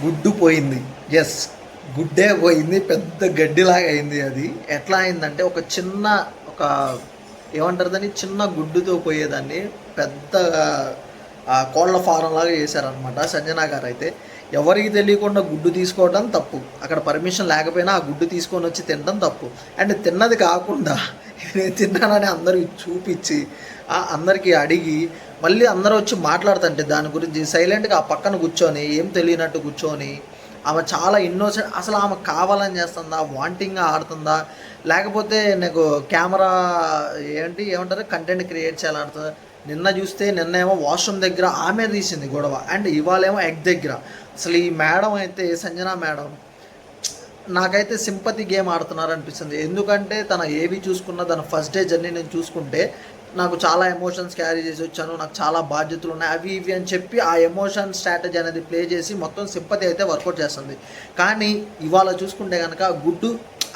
గుడ్డు పోయింది. ఎస్, గుడ్డే పోయింది. పెద్ద గడ్డిలాగా అయింది. అది ఎట్లా అయిందంటే ఒక చిన్న ఒక ఏమంటారు దాన్ని, చిన్న గుడ్డుతో పోయేదాన్ని పెద్ద కోళ్ల ఫారం లాగా చేశారనమాట సంజనా గారు. అయితే ఎవరికి తెలియకుండా గుడ్డు తీసుకోవడం తప్పు, అక్కడ పర్మిషన్ లేకపోయినా ఆ గుడ్డు తీసుకొని వచ్చి తినడం తప్పు. అండ్ తిన్నది కాకుండా నేను తిన్నానని అందరికి చూపించి అందరికీ అడిగి మళ్ళీ అందరూ వచ్చి మాట్లాడుతుంటే దాని గురించి సైలెంట్గా ఆ పక్కన కూర్చొని ఏం తెలియనట్టు కూర్చొని ఆమె చాలా ఇన్నోసెంట్. అసలు ఆమె కావాలని చేస్తుందా, వాంటింగ్గా ఆడుతుందా, లేకపోతే నాకు కెమెరా ఏమంటారు కంటెంట్ క్రియేట్ చేయాలంటుందా? నిన్న చూస్తే నిన్నేమో వాష్రూమ్ దగ్గర ఆమె తీసింది గొడవ, అండ్ ఇవాళేమో ఎగ్ దగ్గర. అసలు ఈ మేడం అయితే సంజనా మేడం నాకైతే సింపతి గేమ్ ఆడుతున్నారు అనిపిస్తుంది. ఎందుకంటే తన ఏవి చూసుకున్న తన ఫస్ట్ డే జర్నీ నేను చూసుకుంటే నాకు చాలా ఎమోషన్స్ క్యారీ చేసి వచ్చాను, నాకు చాలా బాధ్యతలు ఉన్నాయి, అవి ఇవి అని చెప్పి ఆ ఎమోషన్ స్ట్రాటజీ అనేది ప్లే చేసి మొత్తం సింపతి అయితే వర్కౌట్ చేస్తుంది. కానీ ఇవాళ చూసుకుంటే కనుక గుడ్డు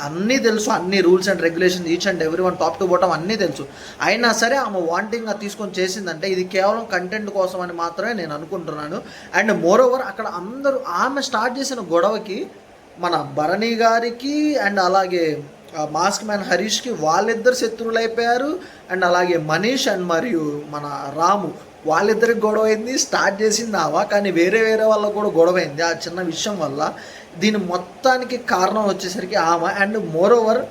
అన్నీ తెలుసు, అన్ని rules and regulations each and every one top to bottom అన్నీ తెలుసు. అయినా సరే ఆమె వాంటింగ్గా తీసుకొని చేసిందంటే ఇది కేవలం కంటెంట్ కోసం అని మాత్రమే నేను అనుకుంటున్నాను. అండ్ మోర్ ఓవర్ అక్కడ అందరూ ఆమె స్టార్ట్ చేసిన గొడవకి మన భరణి గారికి అండ్ అలాగే మాస్క్ మ్యాన్ హరీష్కి వాళ్ళిద్దరు శత్రువులు అయిపోయారు. అండ్ అలాగే మనీష్ అండ్ మరియు మన రాము వాళ్ళిద్దరికి గొడవ అయింది. స్టార్ట్ చేసింది ఆవా, కానీ వేరే వాళ్ళకు కూడా గొడవ అయింది ఆ చిన్న విషయం వల్ల. దీని మొత్తానికి కారణం వచ్చేసరికి ఆమె. అండ్ మోర్ ఓవర్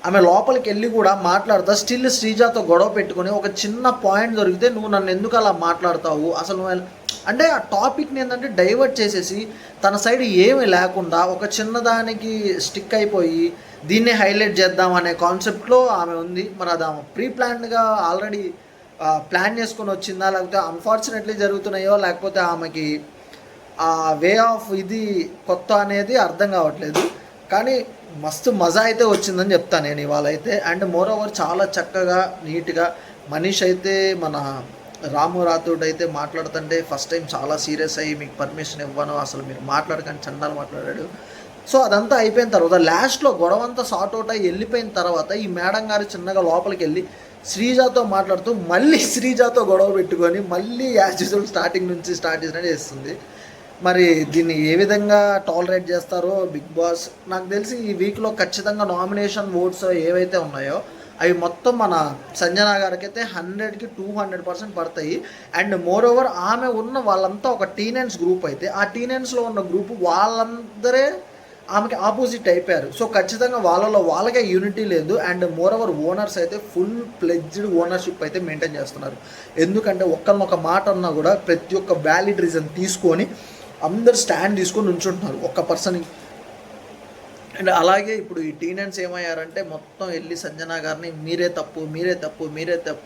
ఆమె లోపలికి వెళ్ళి కూడా మాట్లాడుతా స్టిల్ శ్రీజాతో గొడవ పెట్టుకుని ఒక చిన్న పాయింట్ దొరికితే నువ్వు నన్ను ఎందుకు అలా మాట్లాడతావు అసలు నువ్వు అంటే ఆ టాపిక్ని ఏంటంటే డైవర్ట్ చేసేసి తన సైడ్ ఏమీ లేకుండా ఒక చిన్నదానికి స్టిక్ అయిపోయి దీన్నే హైలైట్ చేద్దాం అనే కాన్సెప్ట్లో ఆమె ఉంది. మరి అది ఆమె ప్రీ ప్లాన్డ్గా ఆల్రెడీ ప్లాన్ చేసుకొని వచ్చిందా, లేకపోతే అన్ఫార్చునేట్లీ జరుగుతున్నాయో, లేకపోతే ఆమెకి ఆ వే ఆఫ్ ఇది కొత్త అనేది అర్థం కావట్లేదు. కానీ మస్తు మజా అయితే వచ్చిందని చెప్తాను నేను ఇవాళ అయితే. అండ్ మోర్ ఓవర్ చాలా చక్కగా నీట్గా మనీష్ అయితే మన రాము రాథోడ్ అయితే మాట్లాడుతుంటే ఫస్ట్ టైం చాలా సీరియస్ అయ్యి మీకు పర్మిషన్ ఇవ్వను అసలు మీరు మాట్లాడకండి చండాలు మాట్లాడాడు. సో అదంతా అయిపోయిన తర్వాత లాస్ట్లో గొడవ అంతా సార్ట్ అవుట్ అయ్యి వెళ్ళిపోయిన తర్వాత ఈ మేడం గారు చిన్నగా లోపలికి వెళ్ళి శ్రీజాతో మాట్లాడుతూ మళ్ళీ శ్రీజాతో గొడవ పెట్టుకొని మళ్ళీ యాజ్ యూజువల్ స్టార్టింగ్ నుంచి స్టార్ట్ చేసినట్టు చేస్తుంది. మరి దీన్ని ఏ విధంగా టాలరేట్ చేస్తారో బిగ్ బాస్. నాకు తెలిసి ఈ వీక్లో ఖచ్చితంగా నామినేషన్ ఓట్స్ ఏవైతే ఉన్నాయో అవి మొత్తం మన సంజనా గారికి అయితే 100కి 200% పడతాయి. అండ్ మోర్ ఓవర్ ఆమె ఉన్న వాళ్ళంతా ఒక టీనెన్స్ గ్రూప్ అయితే ఆ టీనెన్స్లో ఉన్న గ్రూప్ వాళ్ళందరే ఆమెకి ఆపోజిట్ అయిపోయారు. సో ఖచ్చితంగా వాళ్ళకే యూనిటీ లేదు. అండ్ మోర్ ఓవర్ ఓనర్స్ అయితే ఫుల్ ప్లెడ్జ్డ్ ఓనర్షిప్ అయితే మెయింటైన్ చేస్తున్నారు. ఎందుకంటే ఒక్క మాట అన్నా కూడా ప్రతి ఒక్క వ్యాలిడ్ రీజన్ తీసుకొని అందరు స్టాండ్ తీసుకొని ఉంచుంటున్నారు ఒక్క పర్సన్. అండ్ అలాగే ఇప్పుడు ఈ టీనెన్స్ ఏమయ్యారంటే మొత్తం వెళ్ళి సంజనా గారిని మీరే తప్పు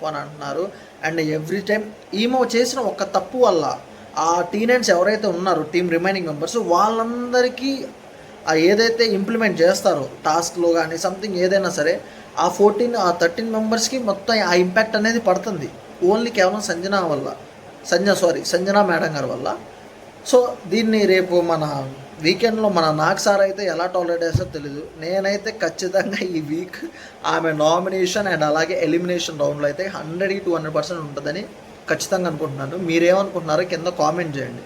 అని అంటున్నారు. అండ్ ఎవ్రీ టైం ఈమె చేసిన ఒక్క తప్పు వల్ల ఆ టీనెన్స్ ఎవరైతే ఉన్నారో టీమ్ రిమైనింగ్ మెంబర్స్ వాళ్ళందరికీ ఏదైతే ఇంప్లిమెంట్ చేస్తారో టాస్క్లో కానీ సంథింగ్ ఏదైనా సరే ఆ 13 మెంబర్స్కి మొత్తం ఆ ఇంపాక్ట్ అనేది పడుతుంది. ఓన్లీ కేవలం సంజనా మేడం గారి వల్ల. సో దీన్ని రేపు మన వీకెండ్లో మన నాగ్ సార్ అయితే ఎలా టాలరేట్ చేస్తారో తెలీదు. నేనైతే ఖచ్చితంగా ఈ వీక్ ఆమె నామినేషన్ అండ్ అలాగే ఎలిమినేషన్ రౌండ్లో అయితే 100కి 200% ఉంటుందని ఖచ్చితంగా అనుకుంటున్నాను. మీరేమనుకుంటున్నారో కింద కామెంట్ చేయండి.